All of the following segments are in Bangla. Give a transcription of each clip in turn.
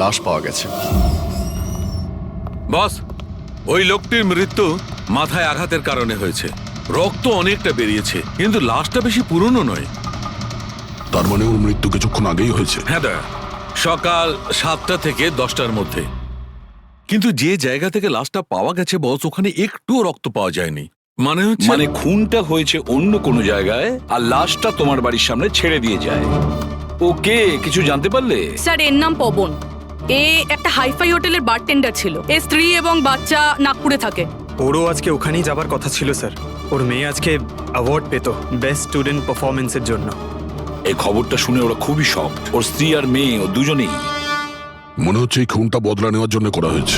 লাশ পাওয়া গেছে। বস, ওই লোকটির মৃত্যু মাথায় আঘাতের কারণে হয়েছে। রক্ত অনেকটা বেরিয়েছে, কিন্তু লাশটা বেশি পুরনো নয়। তার মানে ওর মৃত্যু কিছুক্ষণ আগেই হয়েছে। হ্যাঁ দয়া, সকাল 7টা থেকে 10টার মধ্যে। কিন্তু যে জায়গা থেকে লাশটা পাওয়া গেছে বস, ওখানে একটুও রক্ত পাওয়া যায়নি। মানে খুনটা হয়েছে অন্য কোনো জায়গায় আর লাশটা তোমার বাড়ির সামনে ছেড়ে দিয়ে যায়। ওকে কিছু জানতে পারলে? স্যার, এর নাম পবন। এ একটা হাইফাই হোটেলের বারটেন্ডার ছিল। এর স্ত্রী এবং বাচ্চা নাগপুরে থাকে। ওরও আজকে ওখানেই যাবার কথা ছিল স্যার। ওর মেয়ে আজকে অ্যাওয়ার্ড পেত বেস্ট স্টুডেন্ট পারফরমেন্সের জন্য। এই খবরটা শুনে ওরা খুবই শক। ওর স্ত্রী আর মেয়ে ও দুজনেই। মনে হচ্ছে এই খুনটা বদলা নেওয়ার জন্য করা হয়েছে।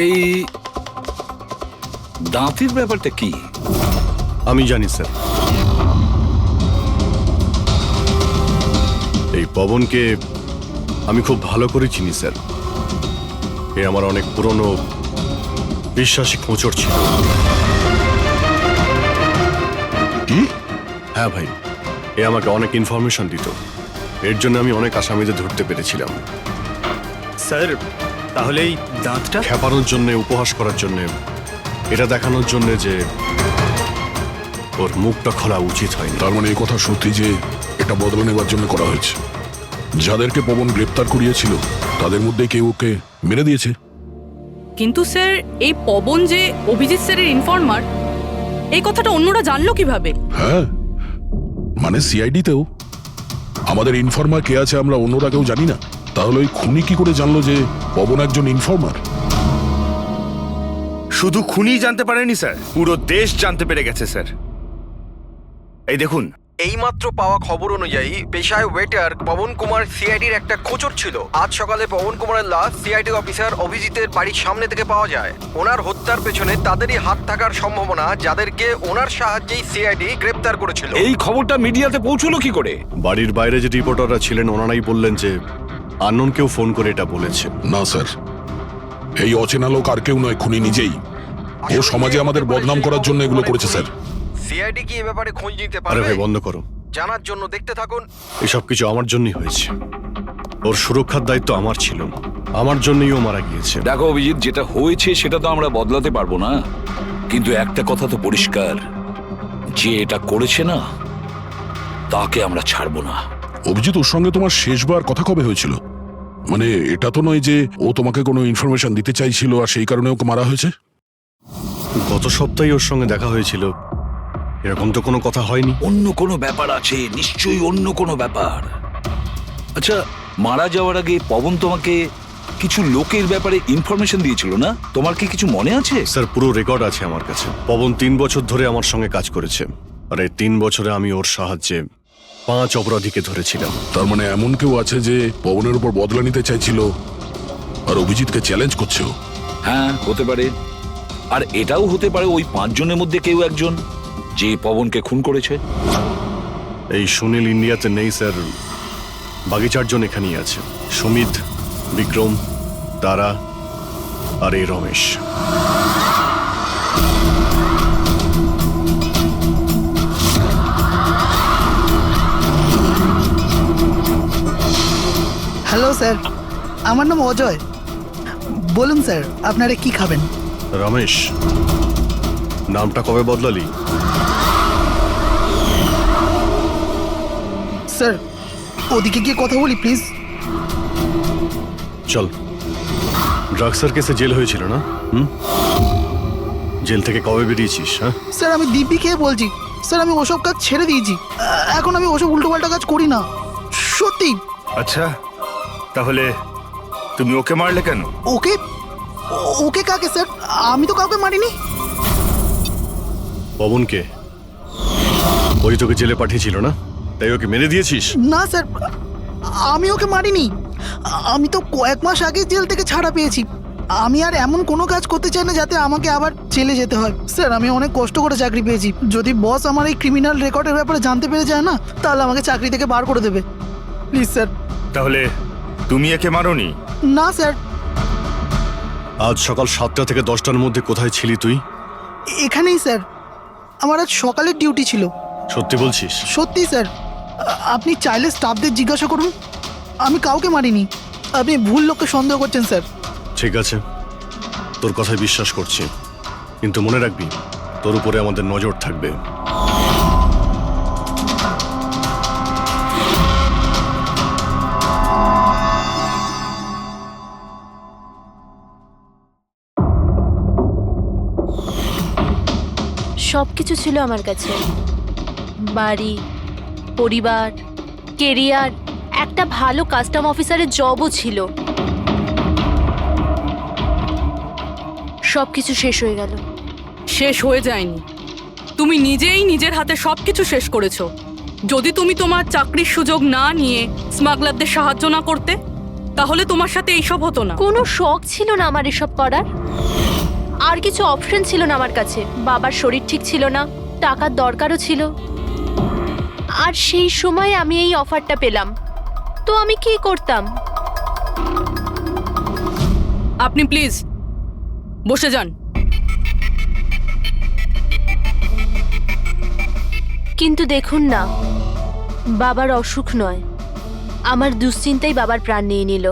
এই দাঁতের ব্যাপারটা কি? আমি জানি স্যার। এই পবনকে আমি খুব ভালো করে চিনি স্যার। এ আমার অনেক পুরনো বিশ্বাসী খোঁচর ছিল। কি? হ্যাঁ ভাই, এ আমাকে অনেক ইনফরমেশন দিত। এর জন্য আমি অনেক আসামিদের ধরতে পেরেছিলাম। স্যার, তাহলে এই দাঁতটা? খেপানোর জন্য, উপহাস করার জন্য, এটা দেখানোর জন্য যে ওর মুখটা খোলা উচিত হয়নি। তার মানে এই কথা সত্যি যে এটা বদলা নেওয়ার জন্য করা হয়েছে। যাদেরকে পবন গ্রেপ্তার করিয়েছিল তাদের মধ্যে কেউ ওকে মেরে দিয়েছে। কিন্তু স্যার, এই পবন যে অভিজিৎ স্যারের ইনফর্মার, এই কথাটা অন্যরা জানলো কিভাবে? হ্যাঁ, মানে সিআইডিতেও আমাদের ইনফর্মার কে আছে আমরা অন্যরা কেউ জানি না। তাহলে ওই খুনি কি করে জানলো যে পবন একজন ইনফর্মার? শুধু খুনি জানতে পারেনি স্যার, পুরো দেশ জানতে পেরে গেছে স্যার। এই দেখুন, এইমাত্র পাওয়া খবর অনুযায়ী পেশায় ওয়েটার পবন কুমার সিআইডির একটা খোঁচর ছিল। আজ সকালে পবন কুমারের লাশ সিআইডি অফিসার অভিজিতের বাড়ির সামনে থেকে পাওয়া যায়। ওনার হত্যার পেছনে তাদেরই হাত থাকার সম্ভাবনা, যাদেরকে ওনার সাহায্যেই সিআইডি গ্রেপ্তার করেছিল। এই খবরটা মিডিয়াতে পৌঁছলো কি করে? বাড়ির বাইরে যে রিপোর্টাররা ছিলেন ওনারাই বললেন যে আননোন কেউ ফোন করে এটা বলেছে। না স্যার, এই অচেনা লোক আর কেউ নয়, খুনি নিজেই। ও সমাজে আমাদের বদনাম করার জন্য এগুলো করেছে স্যার। সিআইডি কি এ ব্যাপারে খোঁজ নিতে আরে পারবে? ভাই বন্ধ করো, জানার জন্য দেখতে থাকুন। এসব কিছু আমার জন্যই হয়েছে। ওর সুরক্ষার দায়িত্ব আমার ছিল, আমার জন্যই ও মারা গিয়েছে। দেখো অভিজিৎ, যেটা হয়েছে সেটা তো আমরা বদলাতে পারবো না, কিন্তু একটা কথা তো পরিষ্কার, যে এটা করেছে না তাকে আমরা ছাড়বো না। অভিজিৎ, ওর সঙ্গে তোমার শেষবার কথা কবে হয়েছিল? মানে এটা তো নয় যে ও তোমাকে কোনো ইনফরমেশন দিতে চাইছিল আর সেই কারণে ওকে মারা হয়েছে। গত সপ্তাহে ওর সঙ্গে দেখা হয়েছিল, এরকম তো কোনো কথা হয়নি। অন্য কোনো ব্যাপার আছে, নিশ্চয়ই অন্য কোনো ব্যাপার। আচ্ছা, মারা যাওয়ার আগে পবন তোমাকে কিছু লোকের ব্যাপারে ইনফরমেশন দিয়েছিল না? তোমার কি কিছু মনে আছে? স্যার, পুরো রেকর্ড আছে আমার কাছে। পবন 3 বছর ধরে আমার সঙ্গে কাজ করেছে, আর এই 3 বছরে আমি ওর সাহায্যে 5 অপরাধীকে ধরেছিলাম। তার মানে এমন কেউ আছে যে পবনের উপর বদলা নিতে চাইছিল আর অভিজিৎকে চ্যালেঞ্জ করছে ও। হ্যাঁ, হতে পারে। আর এটাও হতে পারে ওই 5 জনের মধ্যে কেউ একজন যে পবনকে খুন করেছে। এই সুনীল ইন্ডিয়াতে নেই স্যার, বাকি 4 জন এখানেই আছে। সুমিত, বিক্রম, তারা আর এই রমেশ। হ্যালো স্যার, আমার নাম অজয়। বলুন স্যার, আপনারা কি খাবেন? রমেশ, নামটা কবে বদলালি? স্যার, ওদিকে গিয়ে কথা বলি প্লিজ। চল। ড্রাগসের কেসে জেল হয়েছিল না? জেল থেকে কবে বেরিয়েছিস? হ্যাঁ স্যার, আমি দিব্যি খেয়ে বলছি স্যার, আমি ওসব কাজ ছেড়ে দিয়েছি। এখন আমি ওসব উল্টোপাল্টা কাজ করি না, সত্যি। আচ্ছা তাহলে তুমি ওকে মারলে কেন? ওকে? ওকে কাকে স্যার? আমি তো কাউকে মারিনি। পবনকে? ওই তোকে জেলে পাঠিয়েছিল না, তাই ওকে মেরে দিয়েছিস? না স্যার, আমি ওকে মারিনি। আমি তো কয়েক মাস আগে জেল থেকে ছাড়া পেয়েছি। আমি আর এমন কোনো কাজ করতে চাই না যাতে আমাকে আবার জেলে যেতে হয়। স্যার, আমি অনেক কষ্ট করে চাকরি পেয়েছি। যদি বস আমার এই ক্রিমিনাল রেকর্ডের ব্যাপারে জানতে পেরে যায় না, তাহলে আমাকে চাকরি থেকে বার করে দেবে। Please sir. তাহলে তুমি একে মারোনি? না স্যার। আজ সকাল 7টা থেকে 10টার মধ্যে কোথায় ছিলি তুই? এখানেই স্যার। আমার আজ সকালের ডিউটি ছিল। সত্যি বলছিস? সত্যি স্যার, আপনি চাইলে স্টাফদের জিজ্ঞাসা করুন, আমি কাউকে মারিনি। আপনি ভুল লোককে সন্দেহ করছেন স্যার। ঠিক আছে, তোর কথায় বিশ্বাস করছি, কিন্তু মনে রাখবি তোর উপরে আমাদের নজর থাকবে। সব কিছু ছিল আমার কাছে, বাড়ি, পরিবার, কেরিয়ার, একটা ভালো কাস্টম অফিসারের জবও ছিল। সব কিছু শেষ হয়ে গেল। শেষ হয়ে যায়নি, তুমি নিজেই নিজের হাতে সবকিছু শেষ করেছো। যদি তুমি তোমার চাকরির সুযোগ না নিয়ে স্মাগলারদের সাহায্য না করতে, তাহলে তোমার সাথে এইসব হতো না। কোনো শখ ছিল না আমার এসব করার, আর কিছু অপশন ছিল না আমার কাছে। বাবার শরীর ঠিক ছিল না, টাকার দরকারও ছিল, আর সেই সময় আমি এই অফারটা পেলাম, তো আমি কি করতাম? আপনি প্লিজ বসে যান। কিন্তু দেখুন না, বাবার অসুখ নয়, আমার দুশ্চিন্তাই বাবার প্রাণ নিয়ে নিল।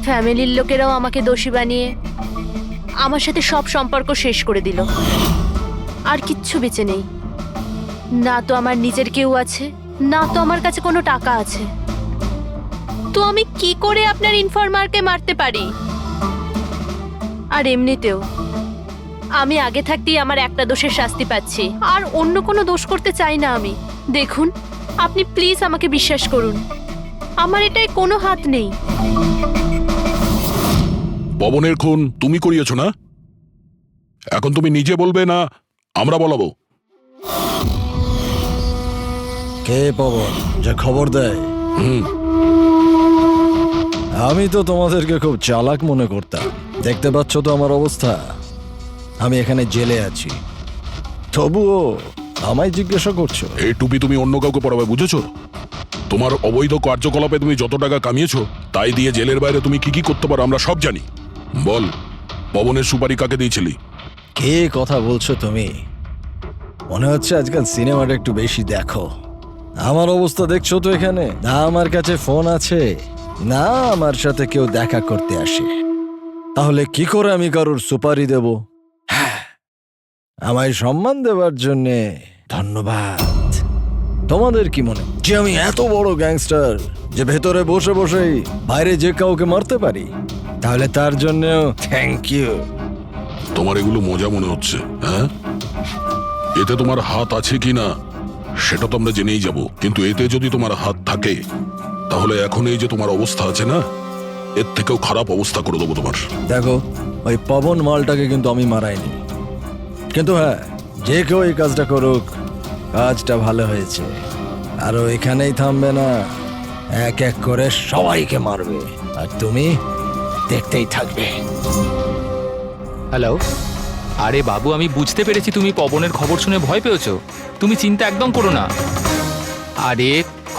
ফ্যামিলির লোকেরাও আমাকে দোষী বানিয়ে আমার সাথে সব সম্পর্ক শেষ করে দিল। আর কিচ্ছু বেঁচে নেই, না তো আমার নিজের কেউ আছে, না তো আমার কাছে কোনো টাকা আছে। তো আমি কি করে আপনার ইনফরমারকে মারতে পারি? আর এমনিতেও আমি আগে থাকতেই আমার একটা দোষের শাস্তি পাচ্ছি, আর অন্য কোনো দোষ করতে চাই না আমি। দেখুন, আপনি প্লিজ আমাকে বিশ্বাস করুন, আমার এটায় কোনো হাত নেই। পবনের খুন তুমি করিয়েছো না? এখন তুমি নিজে বলবে না আমরা বলাবো? কে পবন যে খবর দেয়? আমি তো তোমাদেরকে খুব চালাক মনে করতাম। দেখতে পাচ্ছ তো আমার অবস্থা, আমি এখানে জেলে আছি, তবুও আমায় জিজ্ঞাসা করছো? এই টুপি তুমি অন্য কাউকে পরাবে, বুঝেছো? তোমার অবৈধ কার্যকলাপে তুমি যত টাকা কামিয়েছো তাই দিয়ে জেলের বাইরে তুমি কি কি করতে পারো আমরা সব জানি। বল, পবনের সুপারি কাকে দিয়েছিলি? কে কথা বলছো তুমি? মনে হচ্ছে আজকাল সিনেমাটা একটু বেশি দেখো। আমার অবস্থা দেখছো তো এখানে, না আমার কাছে ফোন আছে, না আমার সাথে কেউ দেখা করতে আসে। তাহলে কি করে আমি কারোর সুপারি দেব? আমায় সম্মান দেওয়ার জন্যে ধন্যবাদ। তোমাদের কি মনে যে আমি এত বড় গ্যাংস্টার যে ভেতরে বসে বসেই বাইরে যে কাউকে মারতে পারি? তাহলে তার জন্যও থ্যাংক ইউ। তোমার এগুলো মজা মনে হচ্ছে, হ্যাঁ? এতে তোমার হাত আছে কি না সেটা তো আমরা জেনেই যাব, কিন্তু এতে যদি তোমার হাত থাকে তাহলে এখন এই যে তোমার অবস্থা আছে না, এর থেকেও খারাপ অবস্থা করে দেবো তোমার। দেখো, ওই পবন মালটাকে কিন্তু আমি মারাইনি, কিন্তু হ্যাঁ, যে কেউ এই কাজটা করুক, কাজটা ভালো হয়েছে। আরো এখানেই থামবে না, এক এক করে সবাইকে মারবে, আর তুমি দেখতেই থাকবে। হ্যালো, আরে বাবু, আমি বুঝতে পেরেছি তুমি পবনের খবর শুনে ভয় পেয়েছো। তুমি চিন্তা একদম করো না। আরে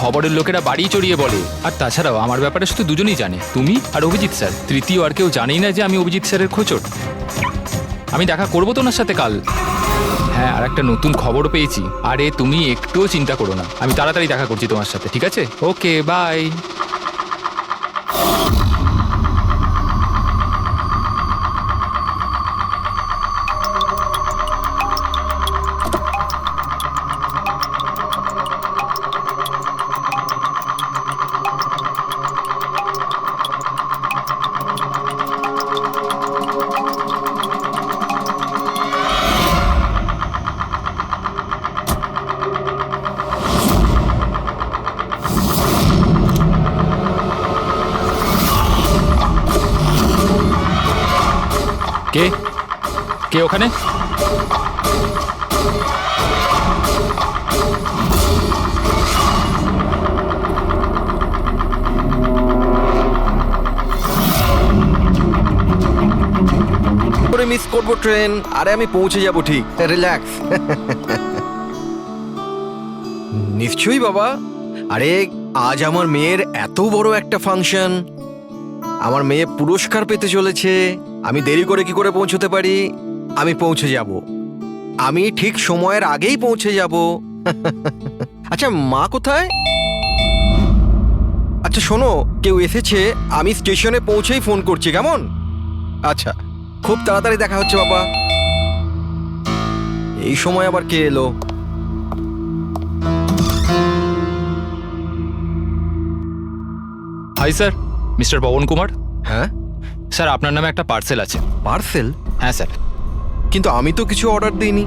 খবরের লোকেরা বাড়ি চড়িয়ে বলে, আর তাছাড়াও আমার ব্যাপারে শুধু দুজনেই জানে, তুমি আর অভিজিৎ স্যার। তৃতীয় আর কেউ জানেই না যে আমি অভিজিৎ স্যারের খোঁচট। আমি দেখা করবো তো ওনার সাথে কাল। হ্যাঁ, আর একটা নতুন খবরও পেয়েছি। আরে তুমি একটুও চিন্তা করো না, আমি তাড়াতাড়ি দেখা করছি তোমার সাথে, ঠিক আছে? ওকে, বাই। কে কে ওখানে? করে মিস করবো ট্রেন। আরে আমি পৌঁছে যাব ঠিক, রিল্যাক্স। নিশ্চয়ই বাবা। আরে আজ আমার মেয়ের এত বড় একটা ফাংশন, আমার মেয়ে পুরস্কার পেতে চলেছে, আমি দেরি করে কি করে পৌঁছতে পারি? আমি পৌঁছে যাব। আমি ঠিক সময়ের আগেই পৌঁছে যাব। আচ্ছা মা কোথায়? আচ্ছা শোনো, কেউ এসেছে, আমি স্টেশনে পৌঁছেই ফোন করছি, কেমন? আচ্ছা, খুব তাড়াতাড়ি দেখা হচ্ছে বাবা। এই সময় আবার কে এলো? Hi sir, mister Pawan Kumar. হ্যাঁ স্যার আপনার নামে একটা পার্সেল আছে। পার্সেল? হ্যাঁ স্যার। কিন্তু আমি তো কিছু অর্ডার দিইনি।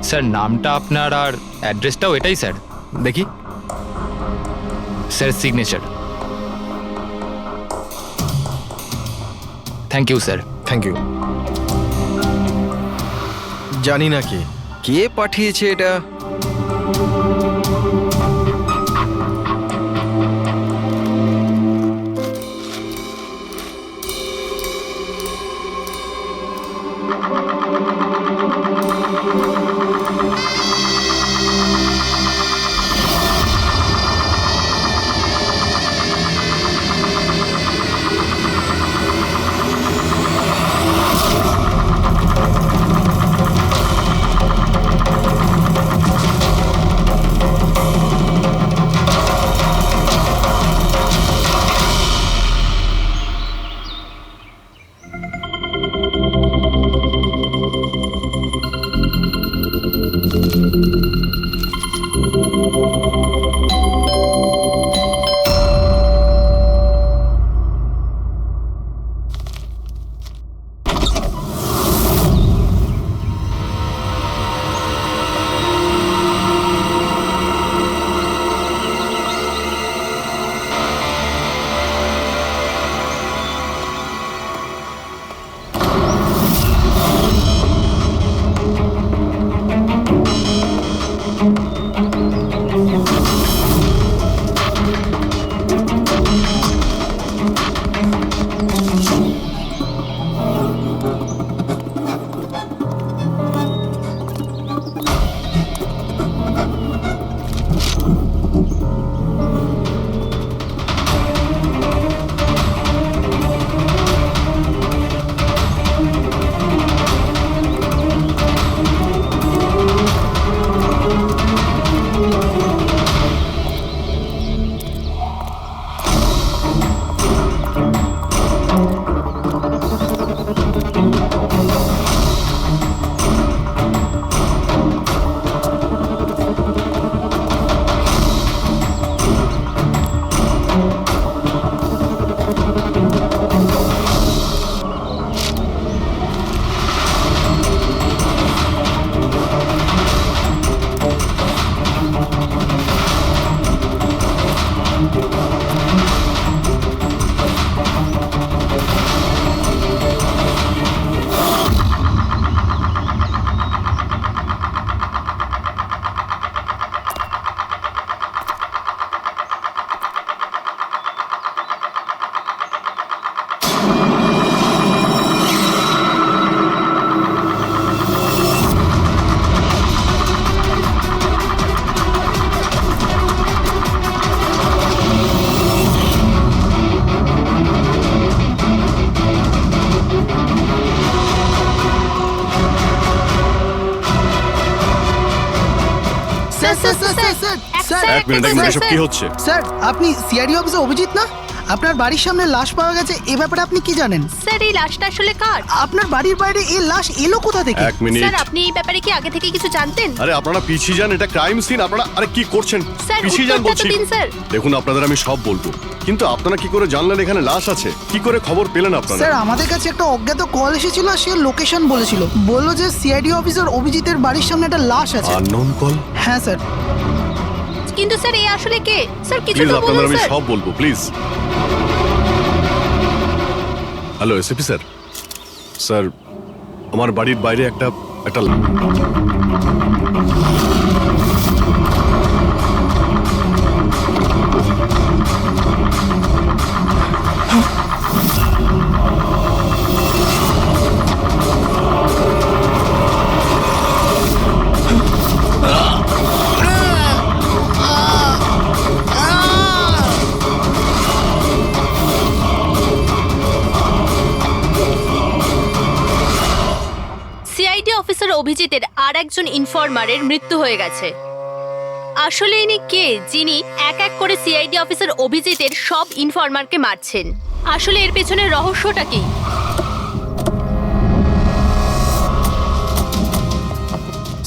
স্যার নামটা আপনার আর অ্যাড্রেসটাও এটাই স্যার। দেখি। Sir signature. Thank you sir. Thank you. জানি না কে পাঠিয়েছে এটা। এক মিনিট এসব কি হচ্ছে? স্যার আপনি সিআইডি অফিসে অভিজিৎ না? আপনার বাড়ির সামনে লাশ পাওয়া গেছে, এ ব্যাপারে আপনি কি জানেন? স্যার এই লাশটা আসলে কার? আপনার বাড়ির বাইরে এই লাশ এলো কোথা থেকে? এক মিনিট। স্যার আপনি এই ব্যাপারে কি আগে থেকে কিছু জানতেন? আরে আপনারা পিছিয়ে যান, এটা ক্রাইম সিন। আপনারা আরে কি করছেন? স্যার পিছিয়ে যান উত্তরটা তো বলছি। দিন স্যার। দেখুন আপনাদের আমি সব বলবো, কিন্তু আপনারা কি করে জানলেন এখানে লাশ আছে? কি করে খবর পেলেন আপনারা? স্যার আমাদের কাছে একটা অজ্ঞাত কল এসেছিল, সে লোকেশন বলেছিল, বললো যে সিআইডি অফিসার অভিজিতের বাড়ির সামনে একটা লাশ আছে। Unknown call? হ্যাঁ স্যার। কিন্তু স্যার এই আসলে কে? স্যার কিছু প্লিজ তো আপনাদের বলুন আমি স্যার। সব বলবো, please. Hello SP sir. Sir আমার বাড়ির বাইরে একটা সিআইডি অফিসার অভিজিতের আর একজন ইনফরমারের মৃত্যু হয়ে গেছে। আসলে ইনি কে যিনি এক এক করে সিআইডি অফিসার অভিজিতের সব ইনফরমারকে মারছেন? আসলে এর পেছনের রহস্যটা কি?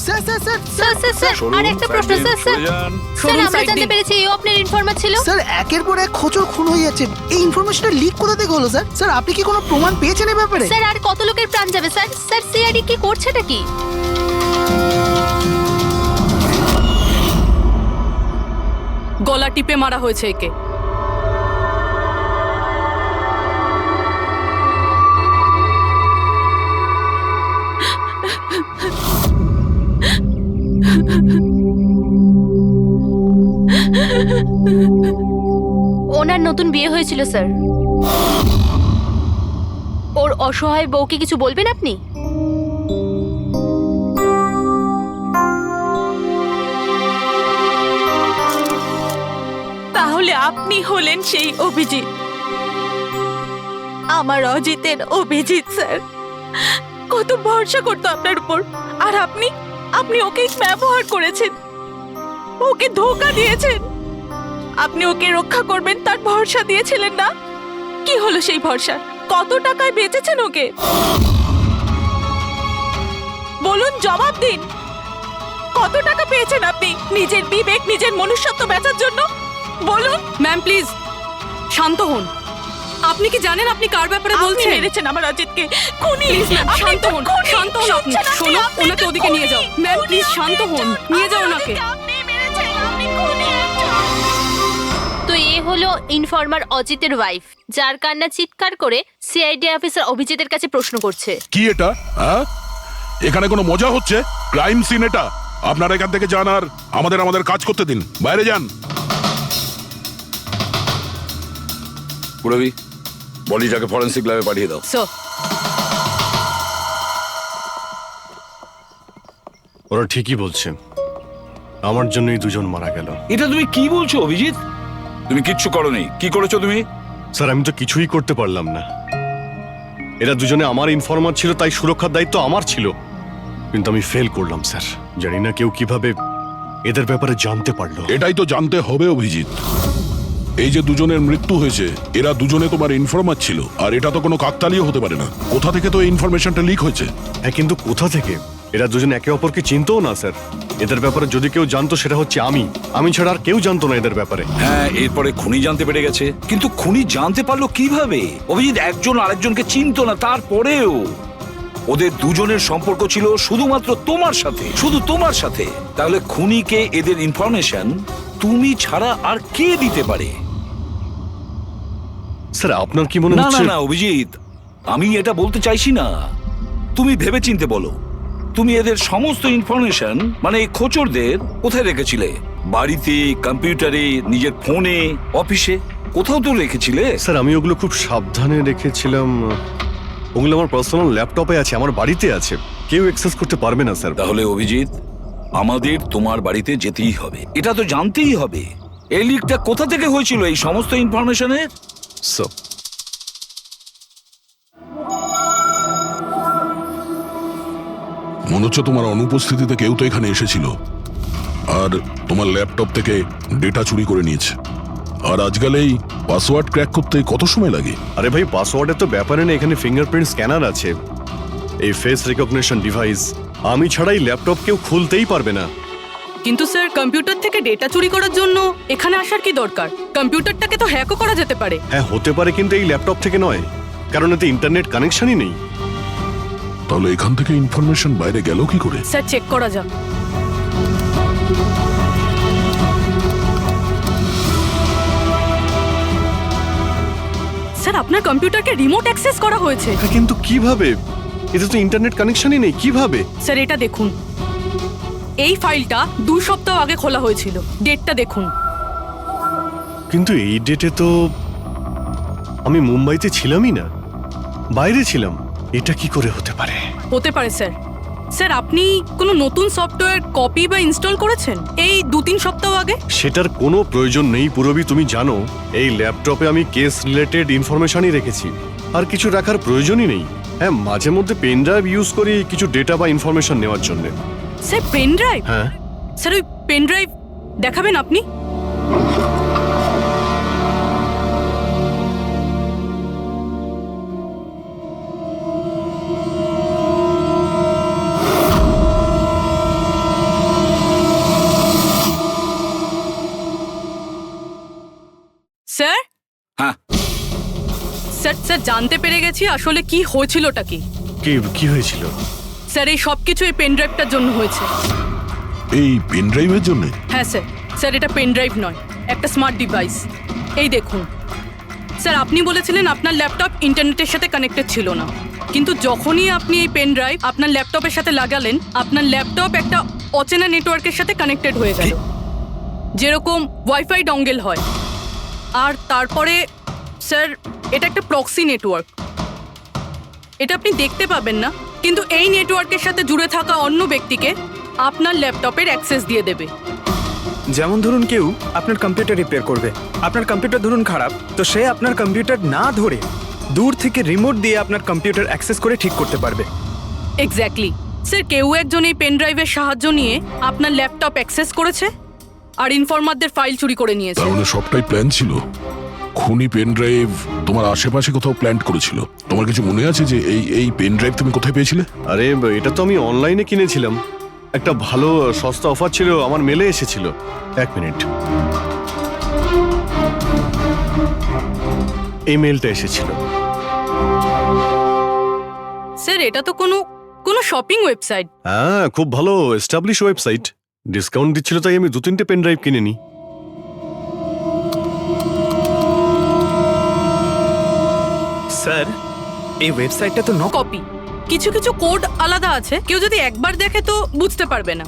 স্যার স্যার স্যার স্যার আর একটা প্রশ্ন স্যার স্যার স্যার আমরা জানতে পেরেছি এও আপনার ইনফরমার ছিল। স্যার একের পর এক খোঁচর খুন হয়ে যাচ্ছে, এই ইনফরমেশনটা লিক কোথা থেকে হলো স্যার? স্যার আপনি কি কোনো প্রমাণ পেয়েছেন এই ব্যাপারে? স্যার আর কত লোকের প্রাণ যাবে স্যার? স্যার সিআইডি কি করছেটা কি? গলা টিপে মারা হয়েছে একে। ওনার নতুন বিয়ে হয়েছিল স্যার। ওর অসহায় বউকে কিছু বলবেন আপনি? তাহলে আপনি হলেন সেই অভিজিৎ, আমার অজিতের অভিজিৎ স্যার। কত ভরসা করতো আপনার উপর, আর আপনি ওকে ব্যবহার করেছেন, ওকে ধোঁকা দিয়েছেন। আপনি ওকে রক্ষা করবেন তার ভরসা দিয়েছিলেন না? কি হলো সেই ভরসা? কত টাকায় বেচেছেন ওকে? বলুন, জবাব দিন। কত টাকা পেয়েছেন আপনি নিজের বিবেক, নিজের মনুষ্যত্ব বেচার জন্য? বলুন। ম্যাম প্লিজ শান্ত হন। আপনি কি জানেন আপনি কার ব্যাপারে বলছেন? মেরেছেন আমার অজিতকে। খুনি। শান্ত হন, শান্ত হন আপনি। শোনো, ওনাকে ওদিকে নিয়ে যাও। ম্যাম প্লিজ শান্ত হন, নিয়ে যাও ওনাকে। তো এ হলো ইনফরমার অজিতের ওয়াইফ, যার কান্না চিৎকার করে সিআইডি অফিসার অভিজিতের কাছে প্রশ্ন করছে। কি এটা? হ্যাঁ, এখানে কোনো মজা হচ্ছে? ক্রাইম সিন এটা। আপনারা এখান থেকে যান আর আমাদের কাজ করতে দিন। বাইরে যান। পুরবি, বডিটাকে ফরেন্সিক ল্যাবে পাঠিয়ে দাও। স্যার, ওরা ঠিকই বলছে, আমার জন্যই দুজন মারা গেল। এটা তুমি কি বলছো অভিজিৎ? তুমি কিচ্ছু করোনি। কি করেছো তুমি? স্যার আমি তো কিছুই করতে পারলাম না। এরা দুজনে আমার ইনফরমার ছিল, তাই সুরক্ষার দায়িত্ব আমার ছিল, কিন্তু আমি ফেল করলাম স্যার। জানি না কেউ কিভাবে এদের ব্যাপারে জানতে পারলো। এটাই তো জানতে হবে অভিজিৎ। এই যে দুজনের মৃত্যু হয়েছে, এরা দুজনে তোমার ইনফরমার ছিল, আর এটা তো কোনো কাকতালীয় হতে পারে না। কোথা থেকে তো এই ইনফরমেশনটা লিক হয়েছে? হ্যাঁ, কিন্তু কোথা থেকে? এরা দুজন একে অপরকে চিনতও না স্যার। এদের ব্যাপারে যদি কেউ জানতো সেটা হচ্ছে আমি ছাড়া আর কেউ জানতো না এদের ব্যাপারে। হ্যাঁ, এরপরে খুনি জানতে পেরে গেছে। কিন্তু খুনি জানতে পারলো কিভাবে? অভিজিৎ একজন আরেকজনকে চিনতো না, তারপরেও ওদের দুজনের সম্পর্ক ছিল শুধুমাত্র তোমার সাথে, শুধু তোমার সাথে। তাহলে খুনিকে এদের ইনফরমেশন তুমি ছাড়া আর কে দিতে পারে? স্যার আপনার কি মনে না হচ্ছে? না না অভিজিৎ, আমি এটা বলতে চাইছি না। তুমি ভেবেচিন্তে বলো, তুমি এদের সমস্ত ইনফরমেশন মানে এই খোঁচরদের কোথায় রেখেছিলে? বাড়িতে, কম্পিউটারে, নিজের ফোনে, অফিসে, কোথাও তো রেখেছিলে। স্যার আমি ওগুলো খুব সাবধানে রেখেছিলাম। ওগুলো আমার পার্সোনাল ল্যাপটপে আছে, আমার বাড়িতে আছে, কেউ অ্যাক্সেস করতে পারবে না স্যার। তাহলে অভিজিৎ, আমাদের তোমার বাড়িতে যেতেই হবে, এটা তো জানতেই হবে এই লিকটা কোথা থেকে হয়েছিল এই সমস্ত ইনফরমেশনের। স্যার মনে হচ্ছে তোমার অনুপস্থিতিতে কেউ তো এখানে এসেছিল আর তোমার ল্যাপটপ থেকে ডেটা চুরি করে নিয়েছে। আর আজকাল এই পাসওয়ার্ড ক্র্যাক করতে কত সময় লাগে? আরে ভাই, পাসওয়ার্ডের তো ব্যাপারে নেই, এখানে ফিঙ্গারপ্রিন্ট স্ক্যানার আছে, এই ফেস রিকগনিশন ডিভাইস। আমি ছাড়াই ল্যাপটপ কেউ খুলতেই পারবে না। কিন্তু স্যার কম্পিউটার থেকে ডেটা চুরি করার জন্য এখানে আসার কি দরকার? কম্পিউটারটাকে তো হ্যাকও করা যেতে পারে। হ্যাঁ হতে পারে, কিন্তু এই ল্যাপটপ থেকে নয়, কারণ এতে ইন্টারনেট কানেকশনই নেই। তাহলে এখান থেকে ইনফরমেশন বাইরে গেল কি করে? স্যার চেক করা যাক। স্যার আপনার কম্পিউটারকে রিমোট অ্যাক্সেস করা হয়েছে। কিন্তু কিভাবে? এতে তো ইন্টারনেট কানেকশনই নেই, কিভাবে? স্যার এটা দেখুন, এই ফাইলটা 2 সপ্তাহ আগে খোলা হয়েছিল, ডেটটা দেখুন। কিন্তু এই ডেটে তো আমি মুম্বাইতে ছিলামই না, বাইরে ছিলাম। এটা কি করে হতে পারে? হতে পারে স্যার। স্যার আপনি কোনো নতুন সফটওয়্যার কপি বা ইনস্টল করেছেন এই 2-3 সপ্তাহ আগে? সেটার কোনো প্রয়োজন নেই পুরবি, তুমি জানো এই ল্যাপটপে আমি কেস রিলেটেড ইনফরমেশনই রেখেছি, আর কিছু রাখার প্রয়োজনই নেই। হ্যাঁ, মাঝে মধ্যে পেন ড্রাইভ ইউজ করি কিছু ডেটা বা ইনফরমেশন নেওয়ার জন্য। Sir pen drive? হ্যাঁ। স্যার ওই পেন ড্রাইভ দেখাবেন আপনি? স্যার? হ্যাঁ। স্যার স্যার জানতে পেরে গেছি আসলে কি হয়েছিলটা কি। কি হয়েছিল? স্যার এই সব কিছু এই পেন ড্রাইভটার জন্য হয়েছে। এই পেন ড্রাইভের জন্য? হ্যাঁ স্যার। স্যার এটা পেন ড্রাইভ নয়, একটা স্মার্ট ডিভাইস। এই দেখুন স্যার, আপনি বলেছিলেন আপনার ল্যাপটপ ইন্টারনেটের সাথে কানেক্টেড ছিল না, কিন্তু যখনই আপনি এই পেন ড্রাইভ আপনার ল্যাপটপের সাথে লাগালেন, আপনার ল্যাপটপ একটা অচেনা নেটওয়ার্কের সাথে কানেক্টেড হয়ে গেল, যেরকম ওয়াইফাই ডঙ্গেল হয়। আর তারপরে স্যার এটা একটা প্রক্সি নেটওয়ার্ক। এটা আপনি দেখতে পাবেন না, কিন্তু এই নেটওয়ার্কের সাথে জুড়ে থাকা অন্য ব্যক্তিকে আপনার ল্যাপটপের অ্যাক্সেস দিয়ে দেবে। যেমন ধরুন কেউ আপনার কম্পিউটার রিপেয়ার করবে, আপনার কম্পিউটার ধরুন খারাপ, তো সে আপনার কম্পিউটার না ধরে দূর থেকে রিমোট দিয়ে আপনার কম্পিউটার অ্যাক্সেস করে ঠিক করতে পারবে। এক্স্যাক্টলি স্যার, কেউ একজন এই পেন ড্রাইভের সাহায্য নিয়ে আপনার ল্যাপটপ অ্যাক্সেস করেছে আর ইনফরমারদের ফাইল চুরি করে নিয়েছে। তার মানে সবটাই প্ল্যান ছিল। খুনি পেন ড্রাইভ তোমার আশেপাশে কোথাও প্ল্যান্ট করেছিল। তোমার কিছু মনে আছে যে এই পেন ড্রাইভ তুমি কোথায় পেয়েছিলে? আরে এটা তো আমি অনলাইনে কিনেছিলাম, একটা ভালো সস্তা অফার ছিল, আমার মেলে এসেছিল। এক মিনিট, এই মেলটা এসেছিল। স্যার এটা তো কোনো শপিং ওয়েবসাইট। হ্যাঁ, খুব ভালো এস্টাবলিশ ওয়েবসাইট। ডিসকাউন্ট দিচ্ছিল তাই আমি 2-3টে পেন ড্রাইভ কিনে নিই। স্যার এই ওয়েবসাইটটা তো কপি, কিছু কিছু কোড আলাদা আছে, কেউ যদি একবার দেখে তো বুঝতে পারবে না।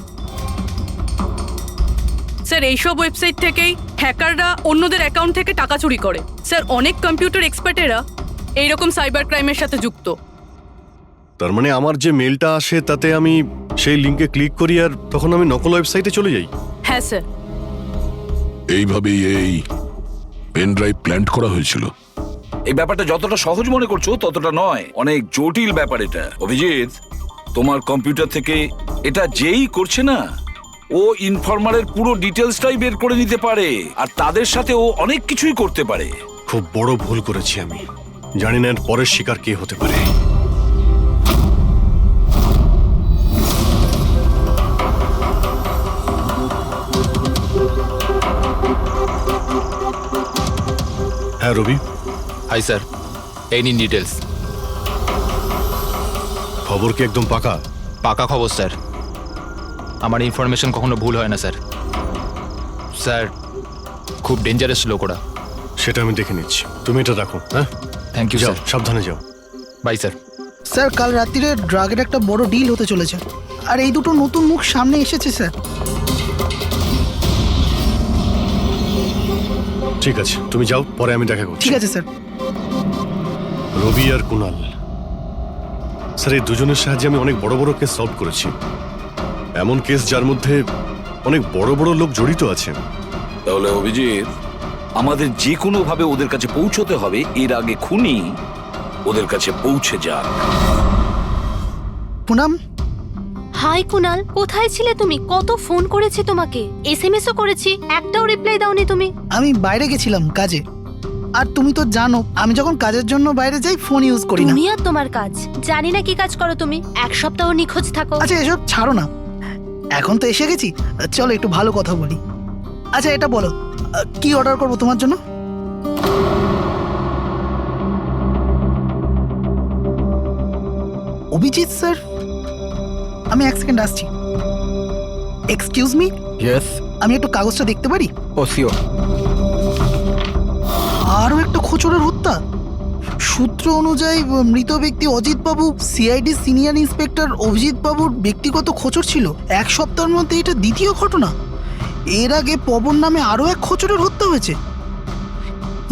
স্যার এইসব ওয়েবসাইট থেকেই হ্যাকাররা অন্যদের অ্যাকাউন্ট থেকে টাকা চুরি করে। স্যার অনেক কম্পিউটার এক্সপার্টেরা এইরকম সাইবার ক্রাইমের সাথে যুক্ত। তার মানে আমার যে মেলটা আসে তাতে আমি সেই লিঙ্কে ক্লিক করি আর তখন আমি নকল ওয়েবসাইটে চলে যাই। হ্যাঁ স্যার। এইভাবেই এই পেন ড্রাইভ প্ল্যান্ট করা হয়েছিল। এই ব্যাপারটা যতটা সহজ মনে করছো ততটা নয়, অনেক জটিল ব্যাপার এটা। অভিজিৎ, তোমার কম্পিউটার থেকে এটা যেই করছে না, ও ইনফরমারের পুরো ডিটেলসটাই বের করে নিতে পারে, আর তাদের সাথে ও অনেক কিছুই করতে পারে। খুব বড় ভুল করেছি আমি, জানি না এর পরের শিকার কে হতে পারে। হ্যাঁ রবি। হাই স্যার, এই নিন ডিটেলস। খবর কি একদম পাকা? পাকা খবর স্যার, আমার ইনফরমেশন কখনো ভুল হয় না স্যার। স্যার খুব ডেঞ্জারাস লোক ওরা। সেটা আমি দেখে নিচ্ছি, তুমি এটা রাখো। হ্যাঁ, থ্যাংক ইউ যাও, স্যার। সাবধানে যাও। By sir. স্যার কাল রাত্রিরে ড্রাগের একটা বড় ডিল হতে চলেছে, আর এই দুটো নতুন মুখ সামনে এসেছে স্যার। ঠিক আছে, তুমি যাও, পরে আমি দেখা করছি। ঠিক আছে স্যার। রবি আর কুনাল, স্যার এই দুজনের সাহায্যে আমি অনেক বড় বড় কেস সলভ করেছি। এমন কেস যার মধ্যে অনেক বড় বড় লোক জড়িত আছে। তাহলে অভিজিৎ, আমাদের যে কোনো ভাবে ওদের কাছে পৌঁছতে হবে, এর আগে খুনি ওদের কাছে পৌঁছে যাক। পুনাম, হাই কুনাল, কোথায় ছিলে তুমি? কত ফোন করেছি তোমাকে, এসএমএসও করেছি, একটাও রিপ্লাই দাওনি তুমি। আমি বাইরে গেছিলাম কাজে, আর তুমি তো জানো আমি যখন কাজের জন্য বাইরে যাই ফোন ইউজ করি না। তুমি আর তোমার কাজ, জানি না কি কাজ করো তুমি, এক সপ্তাহ নিখোঁজ থাকো। আচ্ছা এসব ছাড়ো না, এখন তো এসে গেছি, চলো একটু ভালো কথা বলি। আচ্ছা এটা বলো, কি অর্ডার করবো তোমার জন্য? অভিজিৎ স্যার, আমি এক সেকেন্ড আসছি। Excuse me. ইয়েস। আমি একটু কাগজটা দেখতে পারি? ও শিওর। আরও একটা খোঁচরের হত্যা। সূত্র অনুযায়ী মৃত ব্যক্তি অজিত বাবু সিআইডি সিনিয়র ইন্সপেক্টর অভিজিৎ বাবুর ব্যক্তিগত খোঁচর ছিল। এক সপ্তাহের মধ্যে এটা দ্বিতীয় ঘটনা। এর আগে পবন নামে আরও এক খোঁচরের হত্যা হয়েছে।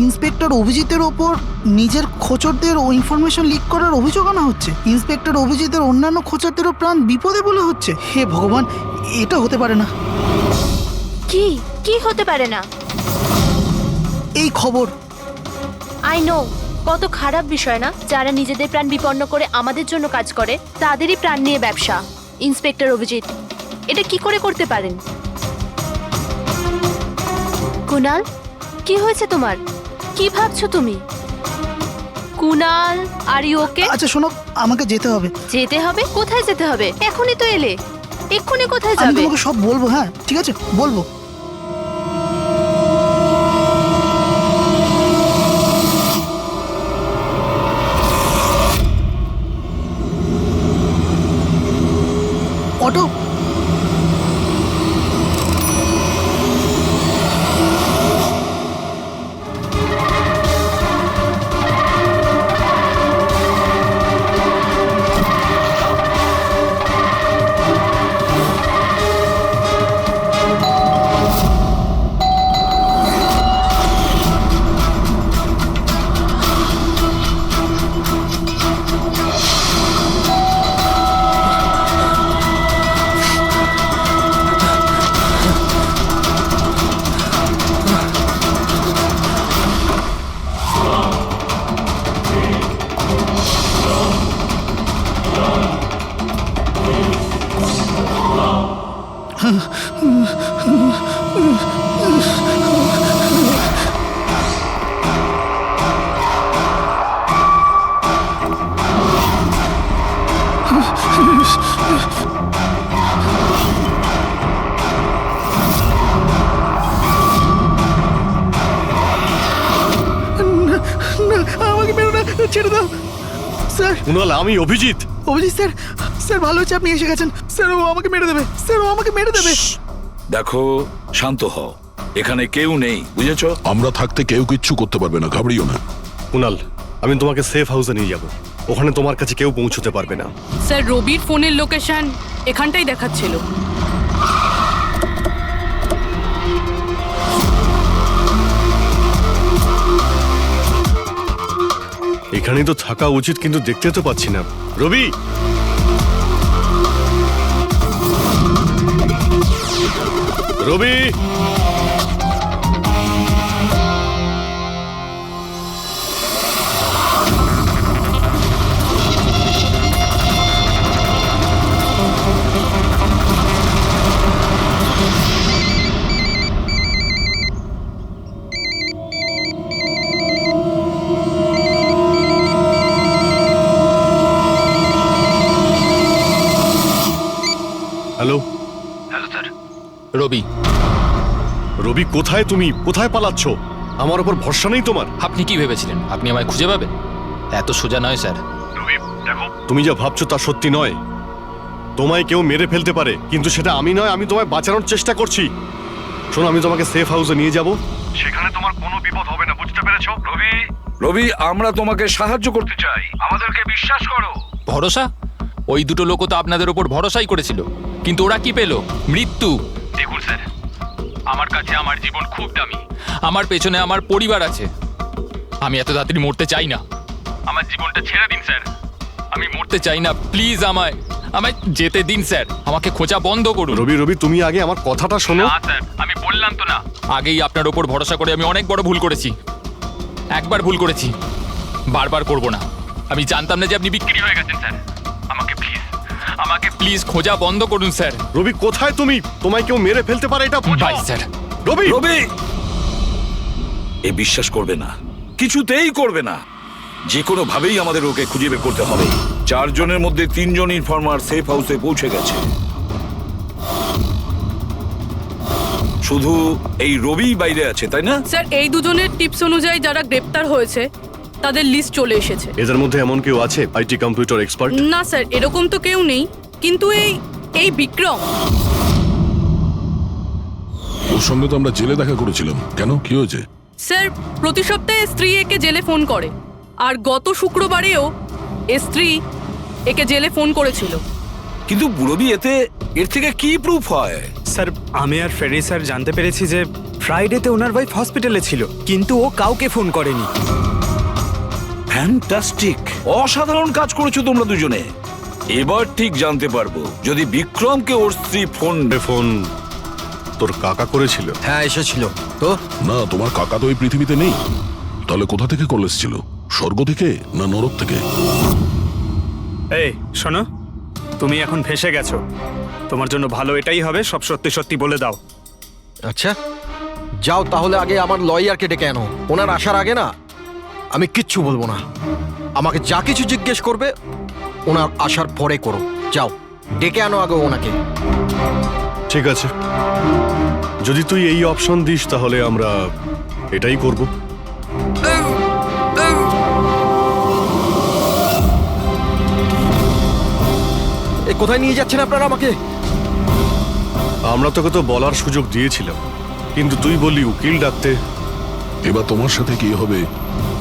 ইন্সপেক্টর অভিজিতের ওপর নিজের খোঁচরদের ও ইনফরমেশন লিক করার অভিযোগ আনা হচ্ছে। ইন্সপেক্টর অভিজিতের অন্যান্য খোঁচরদেরও প্রাণ বিপদে বলে হচ্ছে। হে ভগবান, এটা হতে পারে না। কি কি হতে পারে না? এই খবর। আই নো, কত খারাপ বিষয় না, যারা নিজেদের প্রাণ বিপন্ন করে আমাদের জন্য কাজ করে তাদেরই প্রাণ নিয়ে ব্যবসা। ইন্সপেক্টর অভিজিৎ, এটা কি করে করতে পারেন? কুনাল, কি হয়েছে তোমার? কি ভাবছো তুমি? Kunal, are you okay? আচ্ছা শোনো, আমাকে যেতে হবে। যেতে হবে? কোথায় যেতে হবে? এখনই তো এলে, এক্ষুনি কোথায় আমি যাবে? তোমাকে সব বলবো। হ্যাঁ ঠিক আছে, বলবো। অটো, আমাকে মেরো না, ছেড়ে দাও স্যার। কুনাল, আমি অভিজিৎ। অভিজিৎ স্যার, স্যার ভালো হচ্ছে আপনি এসে গেছেন। স্যার ও আমাকে মেরে দেবে, স্যার ও আমাকে মেরে দেবে। দেখো, শান্ত হও, এখানে কেউ নেই, বুঝেছো? আমরা থাকতে কেউ কিচ্ছু করতে পারবে না, ঘাবড়িও না। কুনাল, আমি তোমাকে সেফ হাউসে নিয়ে যাব। ওখানে তোমার কাছে কেউ পৌঁছতে পারবে না। স্যার, রবির ফোনের লোকেশন এখানটাই দেখাচ্ছিল। এখানেই তো থাকা উচিত, কিন্তু দেখতে তো পাচ্ছি না। রবি, রবি, হ্যালো। রবি, রবি, কোথায় তুমি? কোথায় পালাচ্ছ? আমার উপর ভরসা নেই তোমার? আপনি কি ভেবেছিলেন আপনি আমায় খুঁজে পাবেন? এত সোজা নয় স্যার। তুমি যা ভাবছো তা সত্যি নয়। তোমায় কেউ মেরে ফেলতে পারে, কিন্তু সেটা আমি নয়। আমি তোমায় বাঁচানোর চেষ্টা করছি। শোনো, আমি তোমাকে সেফ হাউসে নিয়ে যাব। সেখানে তোমার কোনো বিপদ হবে না, বুঝতে পেরেছো? রবি, রবি, আমরা তোমাকে সাহায্য করতে চাই, আমাদেরকে বিশ্বাস করো। ভরসা? ওই দুটো লোকও তো আপনাদের ওপর ভরসাই করেছিল, কিন্তু ওরা কি পেল? মৃত্যু। দেখুন স্যার, আমার কাছে আমার জীবন খুব দামি। আমার পেছনে আমার পরিবার আছে। আমি এত তাড়াতাড়ি মরতে চাই না। আমার জীবনটা ছেড়ে দিন স্যার, আমি মরতে চাই না। প্লিজ আমায় যেতে দিন স্যার। আমাকে খোঁজা বন্ধ করুন। রবি, রবি, তুমি আগে আমার কথাটা শোনো। না স্যার, আমি বললাম তো না, আগেই আপনার ওপর ভরসা করে আমি অনেক বড় ভুল করেছি। একবার ভুল করেছি, বারবার করব না। আমি জানতাম না যে আপনি বিক্রি হয়ে গেছেন স্যার। আমাকে প্লিজ খোঁজা বন্ধ করুন স্যার। রবি, কোথায় তুমি? তোমায় কেউ মেরে ফেলতে পারে, এটা বুঝো। By sir. রবি, রবি, এ বিশ্বাস করবে না, কিছুতেই করবে না। যে কোনো ভাবেই আমাদের ওকে খুঁজে বের করতে হবে। 4 জনের মধ্যে 3 জন ইনফর্মার সেফ হাউসে পৌঁছে গেছে। শুধু এই রবি বাইরে আছে, তাই না? স্যার, এই দুজনের টিপস অনুযায়ী যারা গ্রেপ্তার হয়েছে তাদের লিস্ট চলে এসেছে। এদের মধ্যে এমন কেউ আছে আইটি কম্পিউটার এক্সপার্ট? না স্যার, এরকম তো কেউ নেই, কিন্তু এই বিক্রম। ওর সঙ্গে তো আমরা জেলে দেখা করেছিলাম, কেন, কি হয়েছে? স্যার, প্রতি সপ্তাহে স্ত্রী একে জেলে ফোন করে, আর গত শুক্রবারেও স্ত্রী একে জেলে ফোন করেছিল। কিন্তু রবি, এর থেকে কি প্রুফ হয়? স্যার, আমি আর ফেরি স্যার জানতে পেরেছি যে ফ্রাইডেতে ওনার ওয়াইফ হসপিটালে ছিল, কিন্তু ও কাউকে ফোন করেনি। ফ্যান্টাস্টিক, অসাধারণ কাজ করেছো তোমরা দুজনে। এবার ঠিক জানতে পারবো যদি বিক্রমকে ওর স্ত্রী ফোন তোর কাকা করেছিল। হ্যাঁ এসেছিল তো। না, তোমার কাকা তো এই পৃথিবীতে নেই। তাহলে কোথা থেকে কল এসেছিল? স্বর্গ থেকে না নরক থেকে? এই শোনো, তুমি এখন ভেসে গেছো। তোমার জন্য ভালো এটাই হবে, সব সত্যি সত্যি বলে দাও। আচ্ছা যাও তাহলে, আগে আমার লয়ারকে ডেকে আনো। ওনার আসার আগে না আমি কিচ্ছু বলবো না। আমাকে যা কিছু জিজ্ঞেস করবে ওনার আসার পরে করো। যাও ডেকে আনো আগে ওনাকে। ঠিক আছে, যদি তুই এই অপশন দিস তাহলে আমরা এটাই করব। কোথায় নিয়ে যাচ্ছেন আপনারা আমাকে? আমরা তোকে তো বলার সুযোগ দিয়েছিলাম, কিন্তু তুই বললি উকিল ডাকতে। এবার তোমার সাথে কি হবে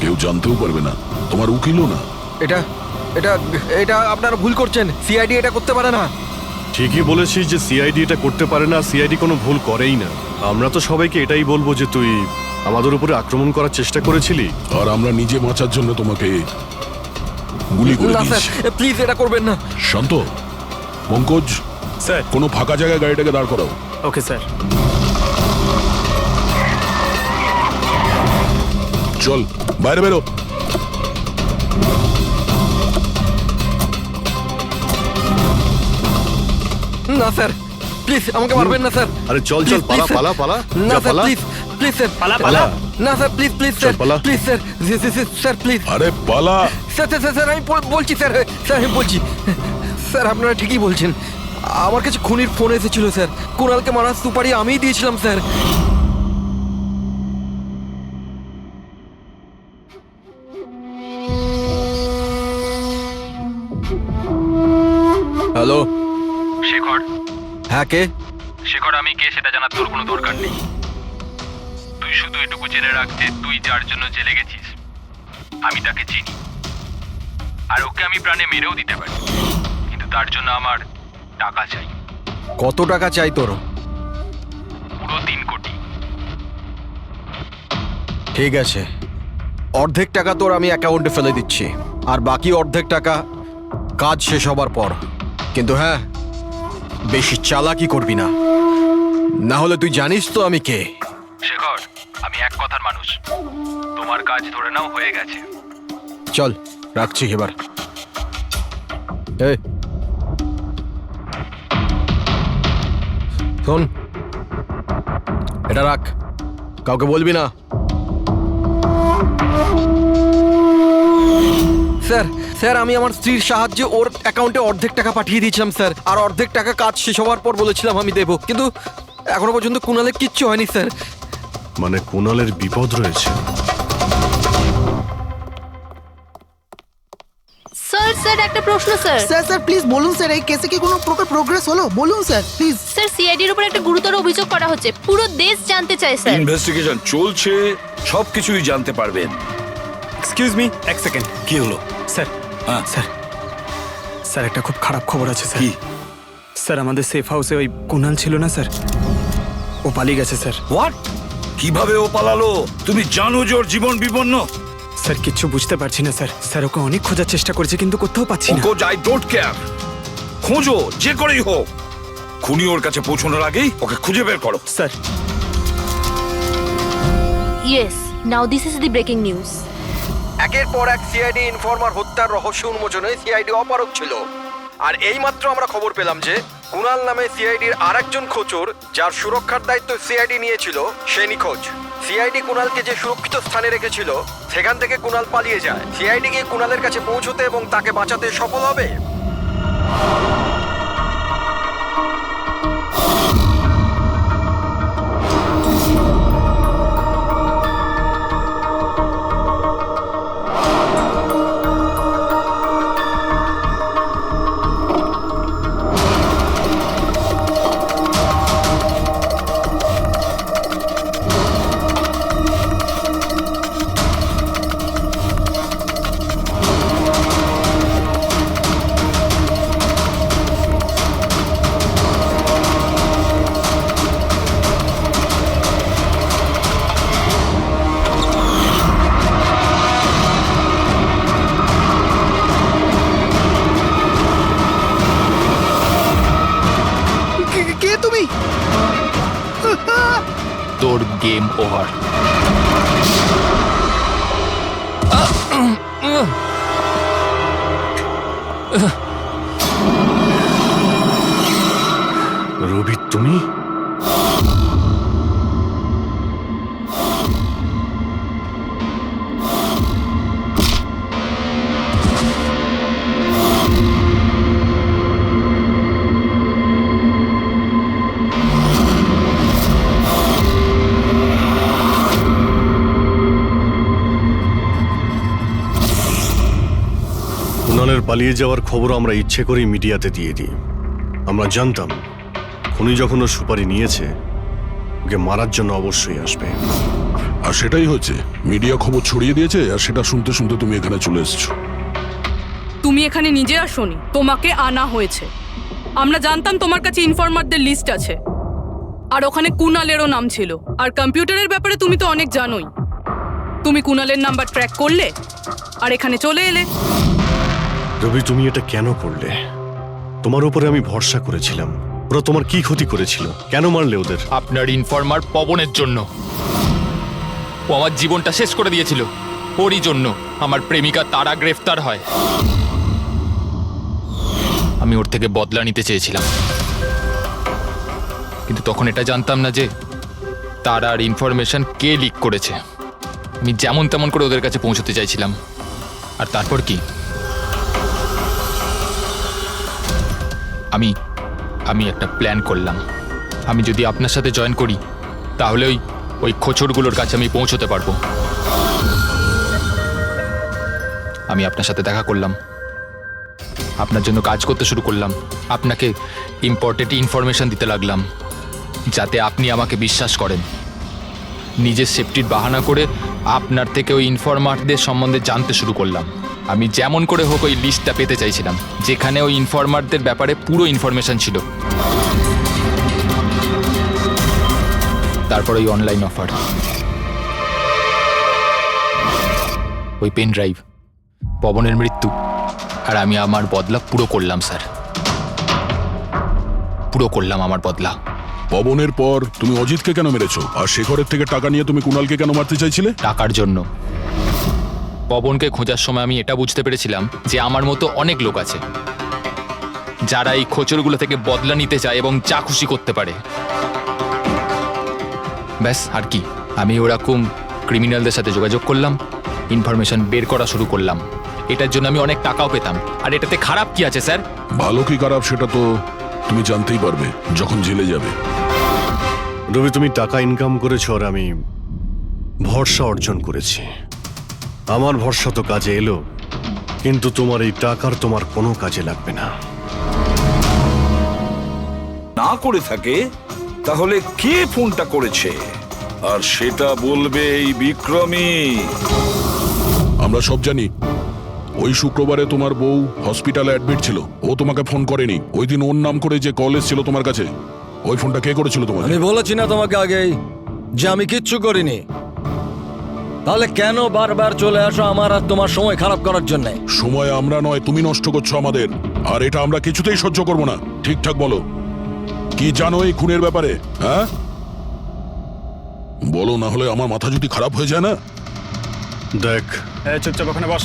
কেউ জানতেও পারবে না, তোমার উকিলও না। এটা এটা এটা আপনারা ভুল করছেন। সিআইডি এটা করতে পারে না। ঠিকই বলেছিস যে সিআইডি এটা করতে পারে না, সিআইডি কোনো ভুল করেই না। আমরা তো সবাইকে এটাই বলবো যে তুই আমাদের উপরে আক্রমণ করার চেষ্টা করেছিলি। আর আমরা নিজে বাঁচার জন্য তোমাকে গুলি করে না স্যার, দিয়েছি। প্লিজ এটা করবেন না। শান্ত, পঙ্কজ, স্যার। কোনো ফাঁকা জায়গায় গাড়িটাকে দাঁড় করাও। Okay sir. চল বাইরে বেরো। না স্যার, প্লিজ আমাকে মারবেন না স্যার। আরে চল চল, Please, পালা please, পালা পালা, না যা স্যার, পালা। প্লিজ প্লিজ স্যার, পালা, পালা। না স্যার, প্লিজ প্লিজ চল, স্যার, পালা। Please sir, sir please. আরে পালা। স্যার স্যার স্যার আমি বলছি স্যার, স্যার আমি বলছি স্যার, আপনারা ঠিকই বলছেন। আমার কাছে খুনির ফোন এসেছিল স্যার। কুণালকে মারার সুপারি আমিই দিয়েছিলাম স্যার। হ্যালো শেখর, হ্যাঁ কে? শেখর আমি কে সেটা জানার তোর কোনো দরকার নেই। তুই শুধু এটুকু জেনে রাখ যে তুই যার জন্য জেলে গেছিস আমি তাকে চিনি, আর ওকে আমি প্রাণে মেরেও দিতে পারি, কিন্তু তার জন্য আমার টাকা চাই। কত টাকা চাই তোর? পুরো 3 কোটি। ঠিক আছে, অর্ধেক টাকা তোর আমি অ্যাকাউন্টে ফেলে দিচ্ছি, আর বাকি অর্ধেক টাকা কাজ শেষ হবার পর। কিন্তু হ্যাঁ, বেশি চালাকি করবি না, না হলে তুই জানিস তো আমি কে। শেখর, আমি এক কথার মানুষ, তোমার কাজ ধরে নাও হয়ে গেছে। চল রাখছি এবার। এই শোন, এটা রাখ, কাউকে বলবি না। স্যার স্যার আমি আমার স্ত্রীর সাহায্যে ওর অ্যাকাউন্টে অর্ধেক টাকা পাঠিয়ে দিয়েছিলাম স্যার, আর অর্ধেক টাকা কাজ শেষ হওয়ার পর বলেছিলাম আমি দেবো, কিন্তু এখনো পর্যন্ত কুণালের কিচ্ছু হয়নি স্যার। মানে কুণালের বিপদ রয়েছে। স্যার স্যার একটা প্রশ্ন স্যার। স্যার স্যার প্লিজ বলুন স্যার, এই কেসে কি কোনো প্রকার প্রোগ্রেস হলো? বলুন স্যার প্লিজ। স্যার সিআইডির উপর একটা গুরুতর অভিযোগ করা হচ্ছে, পুরো দেশ জানতে চায় স্যার। ইনভেস্টিগেশন চলছে, সবকিছুই জানতে পারবেন। এক্সকিউজ মি, এক সেকেন্ড। কি হলো? স্যার, হ্যাঁ। স্যার স্যার একটা খুব খারাপ খবর আছে স্যার। কি? স্যার আমাদের সেফ হাউসে ওই কুণাল ছিল না স্যার, ও পালিয়ে গেছে স্যার। হোয়াট? কিভাবে ও পালালো? তুমি জানো যে ওর জীবন বিপন্ন? স্যার কিচ্ছু বুঝতে পারছি না স্যার। স্যার ওকে অনেক খোঁজার চেষ্টা করেছে কিন্তু কোথাও পাচ্ছি না। ওকে আই ডোন্ট কেয়ার, খোঁজো যে করেই হোক, খুনি ওর কাছে পৌঁছানোর আগেই ওকে খুঁজে বের করো। Sir yes, now this is the breaking news. একের পর এক সিআইডি ইনফর্মার হত্যার রহস্য উন্মোচনে সিআইডি অপারগ ছিল। আর এইমাত্র আমরা খবর পেলাম যে কুণাল নামে সিআইডির আরেকজন খোঁচর, যার সুরক্ষার দায়িত্ব সিআইডি নিয়েছিল, সে নিখোঁজ। সিআইডি কুণালকে যে সুরক্ষিত স্থানে রেখেছিল সেখান থেকে কুণাল পালিয়ে যায়। সিআইডি গিয়ে কুণালের কাছে পৌঁছতে এবং তাকে বাঁচাতে সফল হবে। কে তুমি? তোর গেম ওভার। রবি, তুমি? কুণালের পালিয়ে যাওয়ার খবর আমরা ইচ্ছে করেই মিডিয়াতে দিয়ে দিই। আমরা জানতাম খুনি যখন ওর সুপারি নিয়েছে, ওকে মারার জন্য অবশ্যই আসবে। আর সেটাই হচ্ছে, মিডিয়া খবর ছড়িয়ে দিয়েছে, আর সেটা শুনতে শুনতে তুমি এখানে চলে এসেছো। তুমি এখানে নিজে আসোনি, তোমাকে আনা হয়েছে। আমরা জানতাম তোমার কাছে ইনফরমারদের লিস্ট আছে, আর ওখানে কুণালেরও নাম ছিল। আর কম্পিউটারের ব্যাপারে তুমি তো অনেক জানোই। তুমি কুণালের নাম্বার ট্র্যাক করলে আর এখানে চলে এলে। রবি, তুমি এটা কেন করলে? তোমার উপরে আমি ভরসা করেছিলাম। ওরা তোমার কি ক্ষতি করেছিল? কেন মারলে ওদের? আপনার ইনফরমার পবনের জন্য। ও আমার জীবনটা শেষ করে দিয়েছিল। ওরই জন্য আমার প্রেমিকা তারা গ্রেফতার হয়। আমি ওর থেকে বদলা নিতে চেয়েছিলাম, কিন্তু তখন এটা জানতাম না যে তারার ইনফরমেশন কে লিক করেছে। আমি যেমন তেমন করে ওদের কাছে পৌঁছতে চাইছিলাম। আর তারপর কি, আমি একটা প্ল্যান করলাম। আমি যদি আপনার সাথে জয়েন করি, তাহলে ওই খোঁচরগুলোর কাছে আমি পৌঁছতে পারবো। আমি আপনার সাথে দেখা করলাম, আপনার জন্য কাজ করতে শুরু করলাম, আপনাকে ইম্পর্টেন্ট ইনফরমেশন দিতে লাগলাম, যাতে আপনি আমাকে বিশ্বাস করেন। নিজের সেফটির বাহানা করে আপনার থেকে ওই ইনফরমারদের সম্বন্ধে জানতে শুরু করলাম। আমি যেমন করে হোক ওই লিস্টটা পেতে চাইছিলাম, যেখানে ওই ইনফরমারদের ব্যাপারে পুরো ইনফরমেশন ছিল। তারপর ওই অনলাইন অফার, ওই পেন ড্রাইভ, পবনের মৃত্যু, আর আমি আমার বদলা পুরো করলাম স্যার। পুরো করলাম আমার বদলা। পবনের পর তুমি অজিতকে কেন মেরেছো? আর শেখরের থেকে টাকা নিয়ে তুমি কুণালকে কেন মারতে চাইছিলে? টাকার জন্য। পবনকে খোঁজার সময় আমি এটা বুঝতে পেরেছিলাম যে আমার মতো অনেক লোক আছে যারা এই খোঁচরগুলো থেকে বদলা নিতে চায় এবং যা খুশি করতে পারে। ব্যাস, আর কি। আমি ওরকম ক্রিমিনালদের সাথে যোগাযোগ করলাম, ইনফরমেশন বের করা শুরু করলাম। এটার জন্য আমি অনেক টাকাও পেতাম। আর এটাতে খারাপ কি আছে স্যার? ভালো কি খারাপ সেটা তো তুমি জানতেই পারবে যখন জেলে যাবে। রবি, তুমি টাকা ইনকাম করেছো আর আমি ভরসা অর্জন করেছি। আমার ভরসা তো কাজে এলো, কিন্তু তোমার এই টাকার তোমার কোনো কাজে লাগবে না। না করে থাকে তাহলে কে ফোনটা করেছে? আর সেটা বলবে এই বিক্রমী। আমরা সব জানি ওই শুক্রবারে তোমার বউ হসপিটালে অ্যাডমিট ছিল। ও তোমাকে ফোন করেনি। ওই দিন ওর নাম করে যে কল এসেছিল তোমার কাছে, ওই ফোনটা কে করেছিল তোমাকে? আমি বলেছি না তোমাকে আগেই যে আমি কিচ্ছু করিনি? তাহলে কেন বারবার চলে আসো আমার আর তোমার সময় খারাপ করার জন্য? সময় আমরা নয়, তুমি নষ্ট করছো আমাদের, আর এটা আমরা কিছুতেই সহ্য করব না। ঠিকঠাক বলো, কি জানো এই খুনের ব্যাপারে? হ্যাঁ বলো, না হলে আমার মাথা যদি খারাপ হয়ে যায় না। দেখ, চুপচাপ ওখানে বস।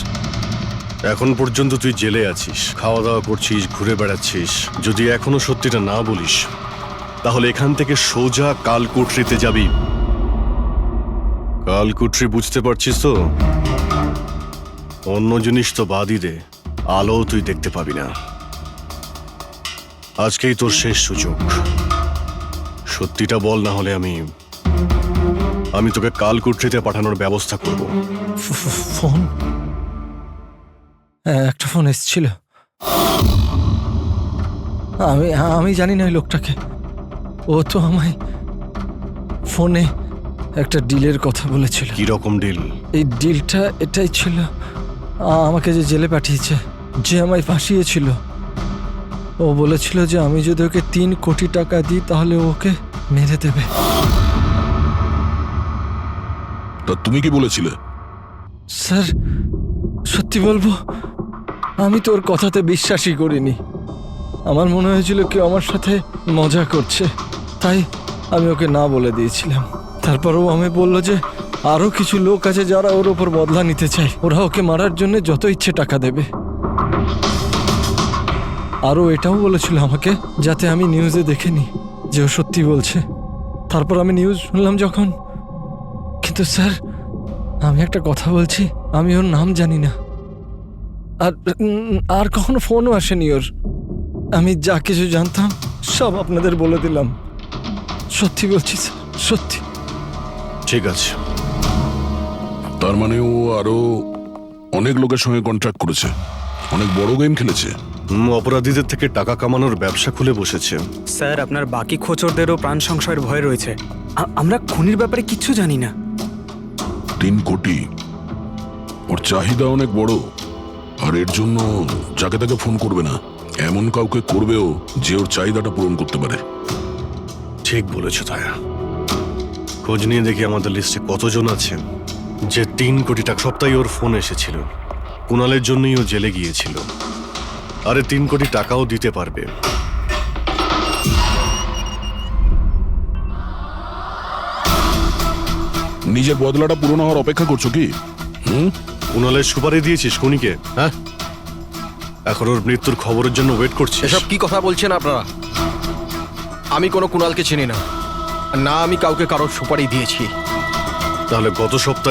এখন পর্যন্ত তুই জেলে আছিস, খাওয়া দাওয়া করছিস, ঘুরে বেড়াচ্ছিস। যদি এখনো সত্যিটা না বলিস, তাহলে এখান থেকে সোজা কালকুটরিতে যাবি। কালকুটরি বুঝতে পারছিস তো? অন্য জিনিস তো বাদই দে, আলো তুই দেখতে পাবি না। আজকেই তোর শেষ সুযোগ। সত্যিটা বল, না হলে আমি তোকে কালকুটরিতে পাঠানোর ব্যবস্থা করব। ফোন, একটা ফোন এসেছিল। আমি জানি না ওই লোকটাকে। ও তো আমায় ফোনে একটা ডিলের কথা বলেছিল। কি রকম ডিল? এই ডিলটা এটাই ছিল, আমাকে যে জেলে পাঠিয়েছে, যে আমায় ফাঁসিয়েছিল, ও বলেছিল যে আমি যদি ওকে 3 কোটি টাকা দিই তাহলে ওকে মেরে দেবে। তা তুমি কি বলেছিলে? স্যার, সত্যি বলবো, আমি তো ওর কথাতে বিশ্বাসই করিনি। আমার মনে হয়েছিল কেউ আমার সাথে মজা করছে, তাই আমি ওকে না বলে দিয়েছিলাম। তারপরও আমি বলল যে আরো কিছু লোক আছে যারা ওর ওপর বদলা নিতে চায়। ওরা ওকে মারার জন্য যত ইচ্ছে টাকা দেবে। আরও এটাও বলেছিল আমাকে যাতে আমি নিউজে দেখেনি যে ও সত্যি বলছে। তারপর আমি নিউজ শুনলাম যখন। কিন্তু স্যার, আমি একটা কথা বলছি, আমি ওর নাম জানি না, আর কখনো ফোনও আসেনি ওর। আমি যা কিছু জানতাম সব আপনাদের বলে দিলাম। সত্যি বলছি স্যার, সত্যি। ঠিক আছে। তার মানে ও আরো অনেক লোকের সঙ্গে কন্ট্রাক্ট করেছে, অনেক বড় গেম খেলেছে। অপরাধীদের থেকে টাকা কামানোর ব্যবসা খুলে বসেছে। স্যার, আপনার বাকি খোঁচরদেরও প্রাণ সংশয়ের ভয় রয়েছে। আমরা খুনির ব্যাপারে কিচ্ছু জানি না। 3 কোটি, ওর চাহিদা অনেক বড়। আর এর জন্য যাকে তাকে ফোন করবে না, এমন কাউকে করবেও যে ওর চাহিদাটা পূরণ করতে পারে। ঠিক বলেছো তায়া। খোঁজ নিয়ে দেখি আমাদের লিস্টে কতজন আছে যে 3 কোটি টাকা। সপ্তাহে ওর ফোন এসেছিল, কুণালের জন্যই ও জেলে গিয়েছিল। আরে 3 কোটি টাকাও দিতে পারবে। নিজের বদলাটা পূরণ হওয়ার অপেক্ষা করছো কি? কুণালের সুপারি দিয়েছিস খুনিকে? হ্যাঁ, এখন ওর মৃত্যুর খবরের জন্য ওয়েট করছিস? এসব কি কথা বলছেন আপনারা? আমি কোনো কুণালকে চিনি না, না আমি কাউকে কারোর সুপারি দিয়েছি। তাহলে গত সপ্তাহে